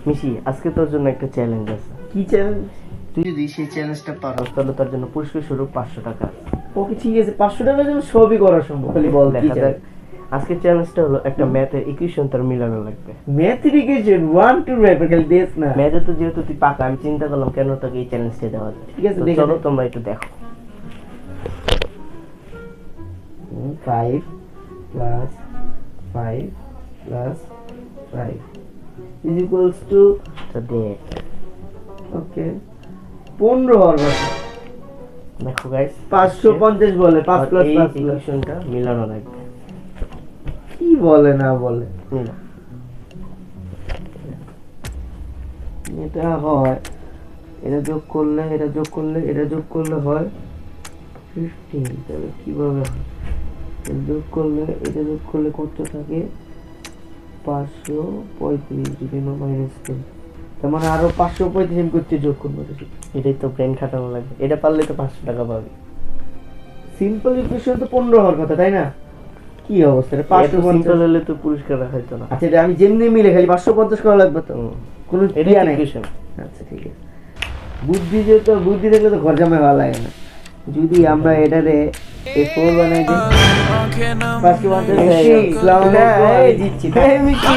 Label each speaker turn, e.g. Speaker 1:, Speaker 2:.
Speaker 1: মিশি, আজকে তোর জন্য একটা চ্যালেঞ্জ আছে।
Speaker 2: কি চ্যালেঞ্জ?
Speaker 1: তুই যদি সেই চ্যালেঞ্জটা পারো তাহলে তোর জন্য পুরস্কার স্বরূপ 500 টাকা।
Speaker 2: ওকে ঠিক আছে, 500 টাকার জন্য সবই করা সম্ভব, খালি বল কি
Speaker 1: দেখা যাক।
Speaker 2: challenge?
Speaker 1: আজকে চ্যালেঞ্জটা হলো একটা ম্যাথের ইকুয়েশন তার মিলানো লাগবে।
Speaker 2: ম্যাথিফিকেশন 1 2 র্যাপের খালি দেশ না।
Speaker 1: ম্যাথে তো যেহেতু তুই পাকা, আমি চিন্তা করলাম কেন তোকে এই চ্যালেঞ্জটা দেওয়া যায়।
Speaker 2: ঠিক আছে,
Speaker 1: তো
Speaker 2: দেখে
Speaker 1: চলো
Speaker 2: নে।
Speaker 1: তোমরা একটু দেখো।
Speaker 2: 5 plus 5 plus 5 is equals to
Speaker 1: তো দেখ,
Speaker 2: ওকে 15 হওয়ার কথা।
Speaker 1: দেখো গাইস,
Speaker 2: 550 বলে 5 প্লাস
Speaker 1: এই
Speaker 2: 5 প্লাস
Speaker 1: ইকুয়েশনটা মিলানো লাগবে।
Speaker 2: কি বলে না বলে।
Speaker 1: মিলা।
Speaker 2: এটা হয়, এটা যোগ করলে এটা যোগ করলে এটা যোগ করলে হয় 15। তাহলে কিভাবে হয়? এটা যোগ করলে এটা যোগ করলে কত থাকে? 535 যদি না মাইনাস 10, তার মানে আরো 535 আমি করতে যোগ করবো।
Speaker 1: এটাই তো ব্রেন খাটানো লাগবে, এটা পারলে তো 500 টাকা পাবি।
Speaker 2: সিম্পল ইকুয়েশন তো 15 হওয়ার কথা, তাই না? কি অবস্থা রে?
Speaker 1: এত
Speaker 2: 550
Speaker 1: সিম্পল হলে তো পুরস্কার রাখা হতো না।
Speaker 2: আচ্ছা, এটা আমি যেমনি মিলে খালি 550 করা লাগবে তো, কোনো
Speaker 1: এটা
Speaker 2: ইয়া নাই।
Speaker 1: ইকুয়েশন।
Speaker 2: আচ্ছা ঠিক আছে, বুদ্ধি যেহেতু, বুদ্ধি থাকলে তো ঘর জামাই ভালো লাগে না। যদি আমরা এটারে A4 বানাই দিই, 550
Speaker 1: মিশি,
Speaker 2: আসসালামু আলাইকুম।
Speaker 1: এই জিতছি।
Speaker 2: এই মিশি